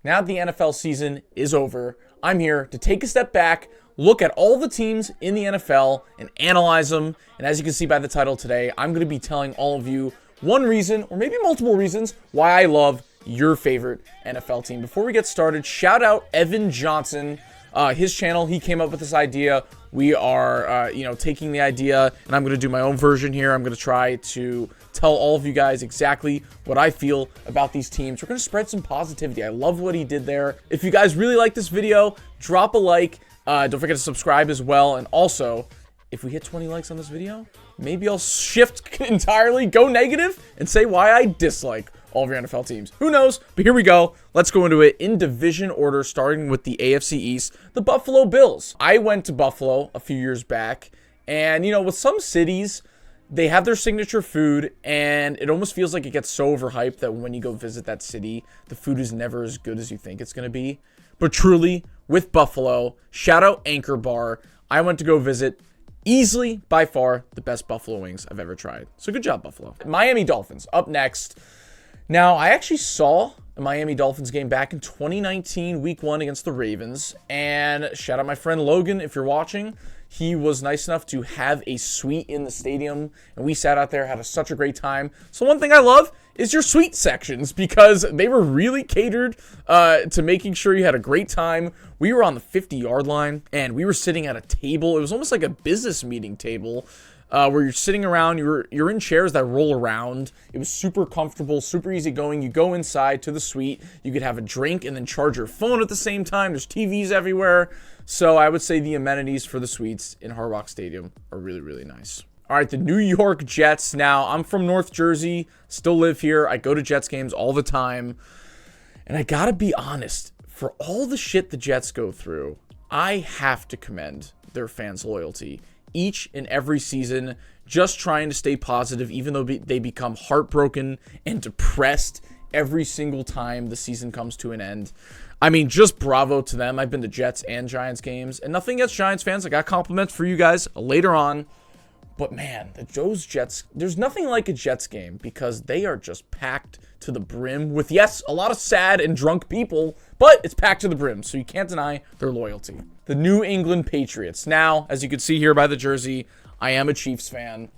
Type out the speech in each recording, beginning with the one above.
Now that the NFL season is over, I'm here to take a step back, look at all the teams in the NFL, and analyze them. And as you can see by the title today, I'm going to be telling all of you one reason, or maybe multiple reasons, why I love your favorite NFL team. Before we get started, shout out Evan Johnson. His channel, he came up with this idea. We are, taking the idea, and I'm going to do my own version here. I'm going to try to tell all of you guys exactly what I feel about these teams. We're going to spread some positivity. I love what he did there. If you guys really like this video, drop a like. Don't forget to subscribe as well. And also, if we hit 20 likes on this video, maybe I'll shift entirely, go negative, and say why I dislike all of your NFL teams. Who knows? But here we go. Let's go into it in division order, starting with the AFC East, the Buffalo Bills. I went to Buffalo a few years back, and, with some cities, they have their signature food, and it almost feels like it gets so overhyped that when you go visit that city, the food is never as good as you think it's going to be. But truly, with Buffalo, shout out Anchor Bar, I went to go visit. Easily, by far, the best buffalo wings I've ever tried. So good job, Buffalo. Miami Dolphins, up next. Now, I actually saw a Miami Dolphins game back in 2019, week 1 against the Ravens. And shout out my friend Logan, if you're watching. He was nice enough to have a suite in the stadium. And we sat out there, had such a great time. So one thing I love is your suite sections, because they were really catered to making sure you had a great time. We were on the 50-yard line, and we were sitting at a table. It was almost like a business meeting table, where you're sitting around, you're in chairs that roll around. It was super comfortable, super easy going. You go inside to the suite, you could have a drink and then charge your phone at the same time. There's TVs everywhere. So I would say the amenities for the suites in Hard Rock Stadium are really, really nice. All right, the New York Jets. Now, I'm from North Jersey, still live here. I go to Jets games all the time. And I gotta be honest, for all the shit the Jets go through, I have to commend their fans' loyalty. Each and every season, just trying to stay positive, even though they become heartbroken and depressed every single time the season comes to an end. I mean, just bravo to them. I've been to Jets and Giants games, and nothing against Giants fans. I got compliments for you guys later on. But man, those Jets, there's nothing like a Jets game, because they are just packed to the brim with, yes, a lot of sad and drunk people, but it's packed to the brim, so you can't deny their loyalty. The New England Patriots. Now, as you can see here by the jersey, I am a Chiefs fan,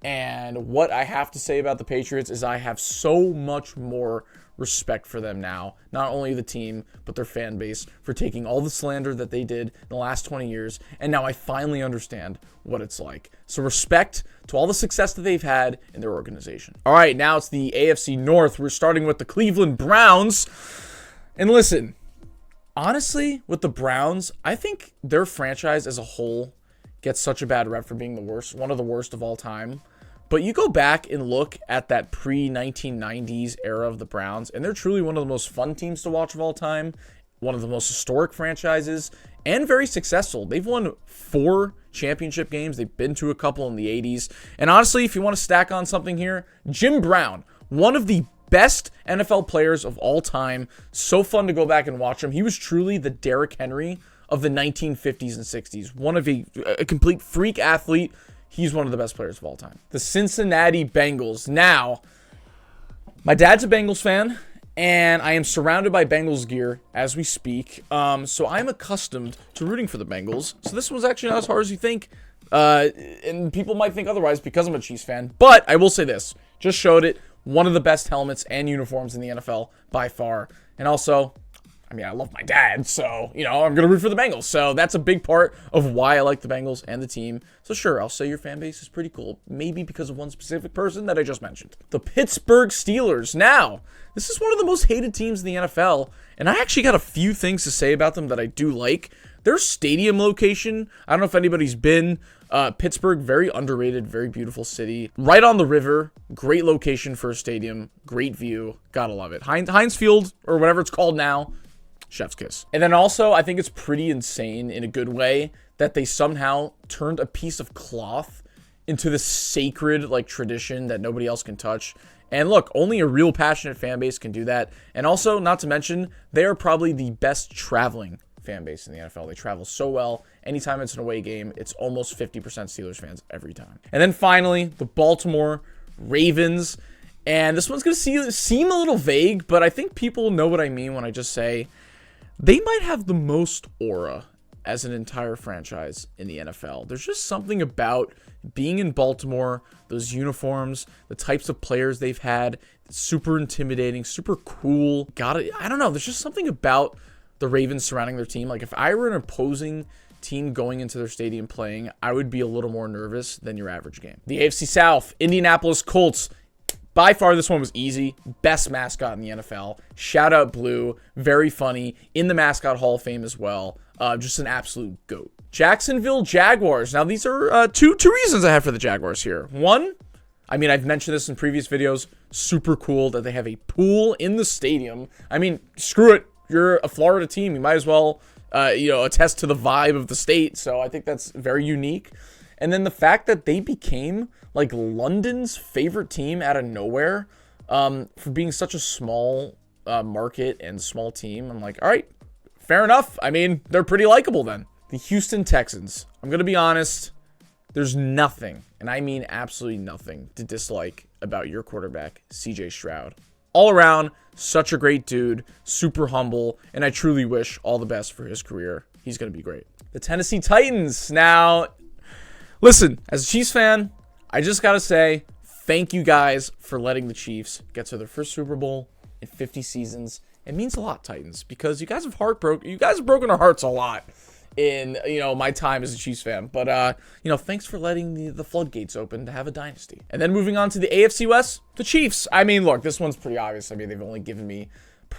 and what I have to say about the Patriots is I have so much more respect for them now. Not only the team, but their fan base, for taking all the slander that they did in the last 20 years, and now I finally understand what it's like. So respect to all the success that they've had in their organization. All right, now it's the AFC North. We're starting with the Cleveland Browns. And listen, honestly, with the Browns, I think their franchise as a whole gets such a bad rep for being the worst, one of the worst of all time. But you go back and look at that pre-1990s era of the Browns, and they're truly one of the most fun teams to watch of all time, one of the most historic franchises, and very successful. They've won 4 championship games. They've been to a couple in the 80s. And honestly, if you want to stack on something here, Jim Brown, one of the best NFL players of all time. So fun to go back and watch him. He was truly the Derrick Henry of the 1950s and 60s. One of a complete freak athlete. He's one of the best players of all time. The Cincinnati Bengals. Now, my dad's a Bengals fan, and I am surrounded by Bengals gear as we speak. So I'm accustomed to rooting for the Bengals. So this was actually not as hard as you think. And people might think otherwise because I'm a Chiefs fan. But I will say this. Just showed it. One of the best helmets and uniforms in the NFL by far. And also, I love my dad, so, I'm going to root for the Bengals. So that's a big part of why I like the Bengals and the team. So sure, I'll say your fan base is pretty cool. Maybe because of one specific person that I just mentioned. The Pittsburgh Steelers. Now, this is one of the most hated teams in the NFL, and I actually got a few things to say about them that I do like. Their stadium location, I don't know if anybody's been. Pittsburgh, very underrated, very beautiful city. Right on the river, great location for a stadium, great view, gotta love it. Heinz Field, or whatever it's called now, chef's kiss. And then also, I think it's pretty insane in a good way that they somehow turned a piece of cloth into this sacred tradition that nobody else can touch. And look, only a real passionate fan base can do that. And also, not to mention, they are probably the best traveling fan base in the NFL. They travel so well. Anytime it's an away game, it's almost 50% Steelers fans every time. And then finally, the Baltimore Ravens. And this one's going to seem a little vague, but I think people know what I mean when I just say they might have the most aura as an entire franchise in the NFL. There's just something about being in Baltimore, those uniforms, the types of players they've had, super intimidating, super cool. I don't know. There's just something about the Ravens surrounding their team. Like if I were an opposing team going into their stadium playing, I would be a little more nervous than your average game. The AFC South, Indianapolis Colts. By far, this one was easy. Best mascot in the NFL. Shout out Blue. Very funny. In the Mascot Hall of Fame as well. Just an absolute GOAT. Jacksonville Jaguars. Now, these are two reasons I have for the Jaguars here. One, I mean, I've mentioned this in previous videos. Super cool that they have a pool in the stadium. I mean, screw it. You're a Florida team. You might as well, attest to the vibe of the state. So I think that's very unique. And then the fact that they became like London's favorite team out of nowhere, for being such a small market and small team. I'm like, all right, fair enough. I mean, they're pretty likable then. The Houston Texans. I'm going to be honest. There's nothing, and I mean absolutely nothing, to dislike about your quarterback, CJ Stroud. All around, such a great dude, super humble, and I truly wish all the best for his career. He's going to be great. The Tennessee Titans. Now, listen, as a Chiefs fan, I just got to say, thank you guys for letting the Chiefs get to their first Super Bowl in 50 seasons. It means a lot, Titans, because you guys have broken our hearts a lot in, my time as a Chiefs fan. But, thanks for letting the floodgates open to have a dynasty. And then moving on to the AFC West, the Chiefs. I mean, look, this one's pretty obvious. I mean, they've only given me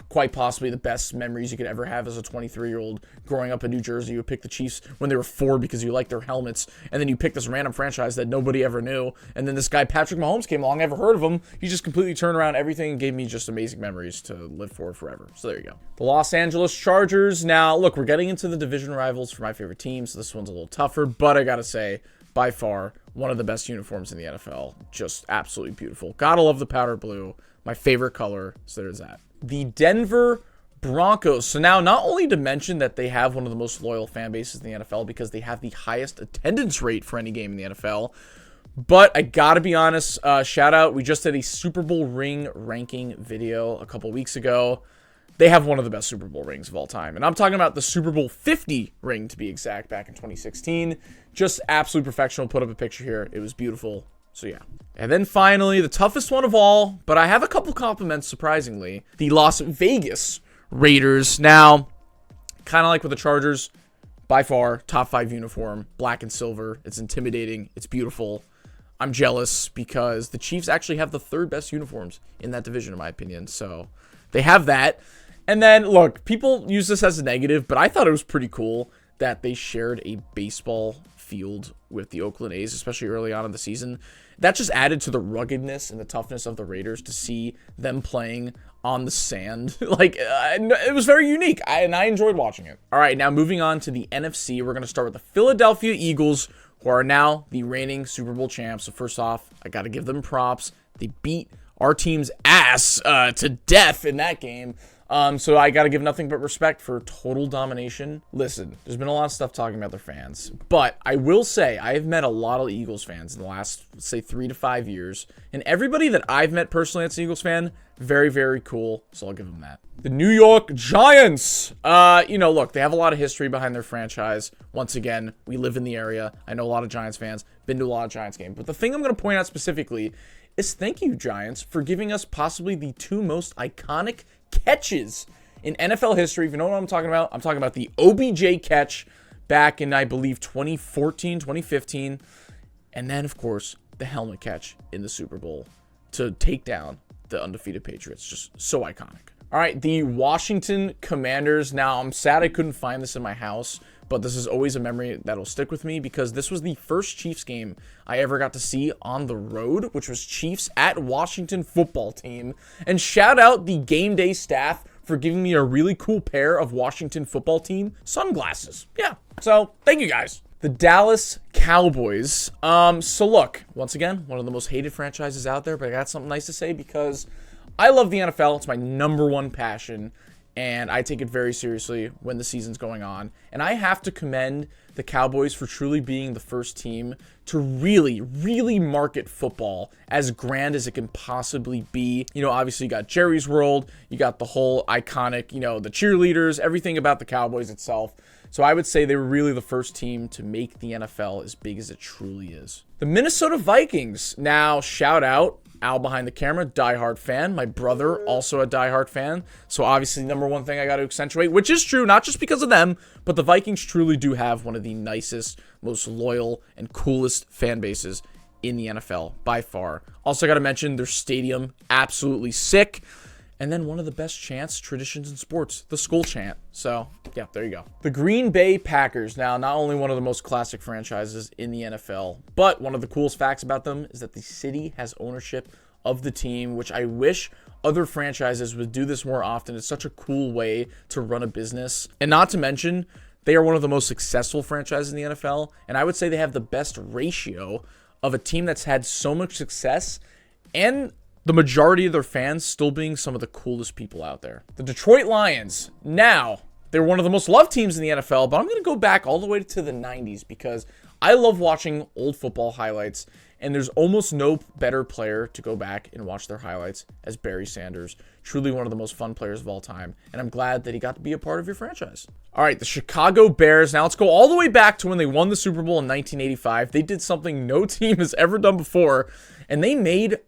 quite possibly the best memories you could ever have as a 23-year-old growing up in New Jersey. You would pick the Chiefs when they were 4 because you liked their helmets, and then you pick this random franchise that nobody ever knew, and then this guy Patrick Mahomes came along. I never heard of him. He just completely turned around everything and gave me just amazing memories to live for forever. So there you go. The Los Angeles Chargers. Now, look, we're getting into the division rivals for my favorite team, so this one's a little tougher, but I gotta say, by far, one of the best uniforms in the NFL. Just absolutely beautiful. Gotta love the powder blue. My favorite color, so there's that. The Denver Broncos. So now, not only to mention that they have one of the most loyal fan bases in the NFL because they have the highest attendance rate for any game in the NFL, but I gotta be honest, shout out, we just did a Super Bowl ring ranking video a couple weeks ago. They have one of the best Super Bowl rings of all time, and I'm talking about the Super Bowl 50 ring to be exact, back in 2016. Just absolute perfection. I'll put up a picture here. It was beautiful. So yeah. And then finally, the toughest one of all, but I have a couple compliments, surprisingly. The Las Vegas Raiders. Now, kind of like with the Chargers, by far, top 5 uniform, black and silver. It's intimidating. It's beautiful. I'm jealous because the Chiefs actually have the 3rd best uniforms in that division, in my opinion. So they have that. And then, look, people use this as a negative, but I thought it was pretty cool that they shared a baseball field with the Oakland A's, especially early on in the season. That just added to the ruggedness and the toughness of the Raiders to see them playing on the sand. It was very unique, and I enjoyed watching it. All right, now moving on to the NFC, we're going to start with the Philadelphia Eagles, who are now the reigning Super Bowl champs. So first off, I got to give them props. They beat our team's ass to death in that game. So I got to give nothing but respect for total domination. Listen, there's been a lot of stuff talking about their fans, but I will say I have met a lot of Eagles fans in the last, let's say, 3 to 5 years, and everybody that I've met personally that's an Eagles fan, very, very cool, so I'll give them that. The New York Giants. Look, they have a lot of history behind their franchise. Once again, we live in the area. I know a lot of Giants fans, been to a lot of Giants games, but the thing I'm going to point out specifically is thank you, Giants, for giving us possibly the 2 most iconic catches in NFL history. If you know what I'm talking about, I'm talking about the OBJ catch back in, I believe, 2014, 2015. And then, of course, the helmet catch in the Super Bowl to take down the undefeated Patriots. Just so iconic. All right, the Washington Commanders. Now, I'm sad I couldn't find this in my house, but this is always a memory that'll stick with me because this was the first Chiefs game I ever got to see on the road, which was Chiefs at Washington football team. And shout out the game day staff for giving me a really cool pair of Washington football team sunglasses. Yeah, so thank you guys. The Dallas Cowboys. So look, once again, one of the most hated franchises out there, but I got something nice to say because I love the NFL. It's my #1 passion. and I take it very seriously when the season's going on. And I have to commend the Cowboys for truly being the first team to really, really market football as grand as it can possibly be. You know, obviously you got Jerry's World, you got the whole iconic, you know, the cheerleaders, everything about the Cowboys itself. So I would say they were really the first team to make the NFL as big as it truly is. The Minnesota Vikings. Now, shout out Al behind the camera, diehard fan. My brother, also a diehard fan. So obviously, number one thing I got to accentuate, which is true, not just because of them, but the Vikings truly do have one of the nicest, most loyal, and coolest fan bases in the NFL, by far. Also got to mention their stadium, absolutely sick. And then one of the best chants, traditions in sports, the Skull Chant. So, yeah, there you go. The Green Bay Packers. Now, not only one of the most classic franchises in the NFL, but one of the coolest facts about them is that the city has ownership of the team, which I wish other franchises would do this more often. It's such a cool way to run a business. And not to mention, they are one of the most successful franchises in the NFL, and I would say they have the best ratio of a team that's had so much success and the majority of their fans still being some of the coolest people out there. The Detroit Lions. Now, they're one of the most loved teams in the NFL, but I'm going to go back all the way to the 90s because I love watching old football highlights, and there's almost no better player to go back and watch their highlights as Barry Sanders. Truly one of the most fun players of all time, and I'm glad that he got to be a part of your franchise. All right, the Chicago Bears. Now, let's go all the way back to when they won the Super Bowl in 1985. They did something no team has ever done before, and they made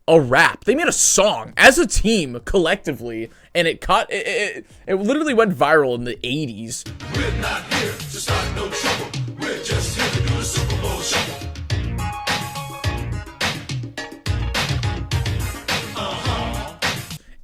a rap. They made a song as a team collectively, and it literally went viral in the 80s. We're not here to start no trouble. We're just here to do a Super Bowl shuffle.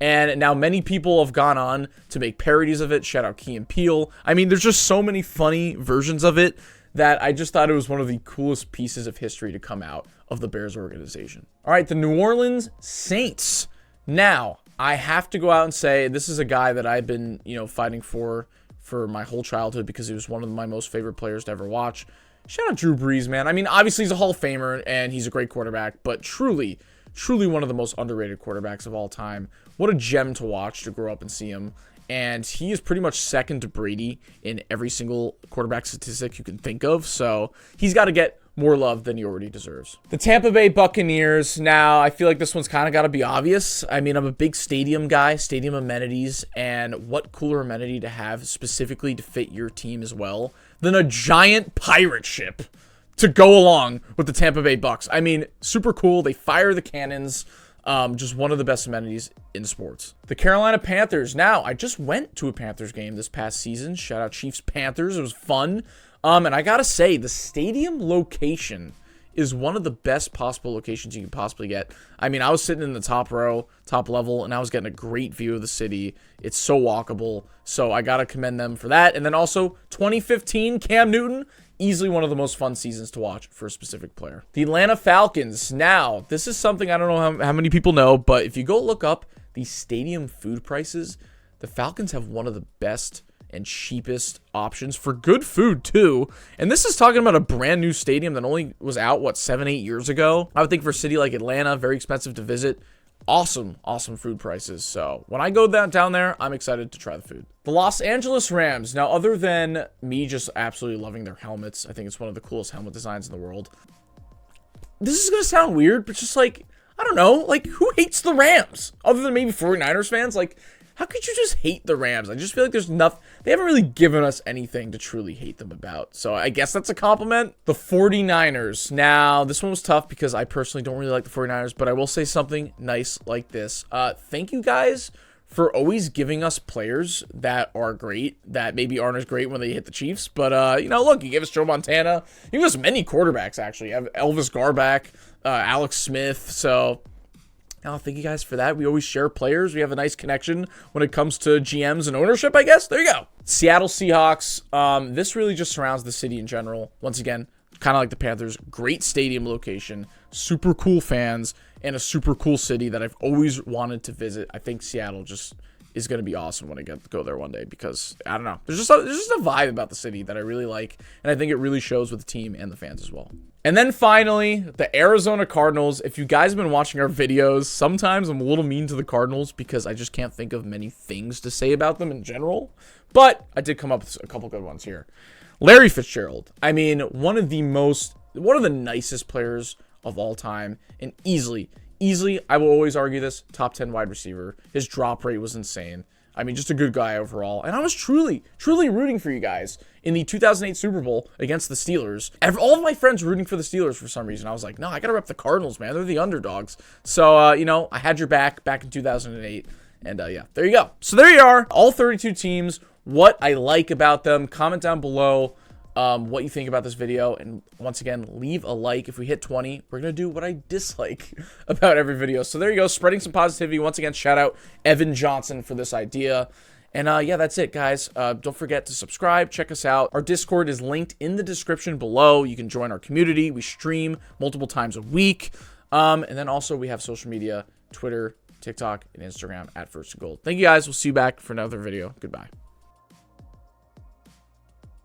And now many people have gone on to make parodies of it. Shout out Key and Peele. I mean, there's just so many funny versions of it that I just thought it was one of the coolest pieces of history to come out of the Bears organization. All right, the New Orleans Saints. Now, I have to go out and say this is a guy that I've been, fighting for my whole childhood because he was one of my most favorite players to ever watch. Shout out Drew Brees, man. I mean, obviously he's a Hall of Famer and he's a great quarterback, but truly one of the most underrated quarterbacks of all time. What a gem to watch, to grow up and see him. And he is pretty much second to Brady in every single quarterback statistic you can think of. So he's got to get more love than he already deserves. The Tampa Bay Buccaneers. Now, I feel like this one's kind of got to be obvious. I mean, I'm a big stadium guy, stadium amenities, and what cooler amenity to have specifically to fit your team as well than a giant pirate ship to go along with the Tampa Bay Bucks. I mean, super cool. They fire the cannons. Just one of the best amenities in sports. The Carolina Panthers. Now, I just went to a Panthers game this past season. Shout out Chiefs Panthers. It was fun. And I gotta say, the stadium location is one of the best possible locations you can possibly get. I mean, I was sitting in the top row, top level, and I was getting a great view of the city. It's so walkable. So I gotta commend them for that. And then also, 2015 Cam Newton. Easily one of the most fun seasons to watch for a specific player. The Atlanta Falcons. Now, this is something I don't know how many people know, but if you go look up the stadium food prices, the Falcons have one of the best and cheapest options for good food too. And this is talking about a brand new stadium that only was out, 7-8 years ago. I would think for a city like Atlanta, very expensive to visit. Awesome food prices. So when I go down there, I'm excited to try the food. The Los Angeles Rams. Now, other than me just absolutely loving their helmets, I think it's one of the coolest helmet designs in the world. This is going to sound weird, but just I don't know, who hates the Rams? Other than maybe 49ers fans? How could you just hate the Rams? I just feel like there's nothing. They haven't really given us anything to truly hate them about. So I guess that's a compliment. The 49ers. Now, this one was tough because I personally don't really like the 49ers, but I will say something nice like this. Thank you guys for always giving us players that are great, that maybe aren't as great when they hit the Chiefs. But, look, you gave us Joe Montana. You gave us many quarterbacks, actually. You have Elvis Garback, Alex Smith. So thank you guys for that. We always share players. We have a nice connection when it comes to GMs and ownership, I guess. There you go. Seattle Seahawks. This really just surrounds the city in general. Once again, kind of like the Panthers. Great stadium location. Super cool fans. And a super cool city that I've always wanted to visit. I think Seattle just is going to be awesome when I get to go there one day, because I don't know, there's just a vibe about the city that I really like, and I think it really shows with the team and the fans as well. And then finally, the Arizona Cardinals. If you guys have been watching our videos, sometimes I'm a little mean to the Cardinals because I just can't think of many things to say about them in general, but I did come up with a couple good ones here. Larry Fitzgerald. I mean, one of the nicest players of all time, and easily, I will always argue this, top 10 wide receiver. His drop rate was insane. I mean, just a good guy overall. And I was truly rooting for you guys in the 2008 Super Bowl against the Steelers. All of my friends were rooting for the Steelers for some reason. I was like, no, I got to rep the Cardinals, man. They're the underdogs. So, you know, I had your back in 2008. And, yeah, there you go. So there you are, all 32 teams, what I like about them. Comment down below what you think about this video, and once again, leave a like. If we hit 20, we're gonna do what I dislike about every video. So there you go, spreading some positivity. Once again, shout out Evan Johnson for this idea. And yeah, that's it, guys. Don't forget to subscribe, check us out. Our Discord is linked in the description below. You can join our community. We stream multiple times a week, and then also we have social media: Twitter, TikTok, and Instagram at First and Gold. Thank you guys. We'll see you back for another video. Goodbye.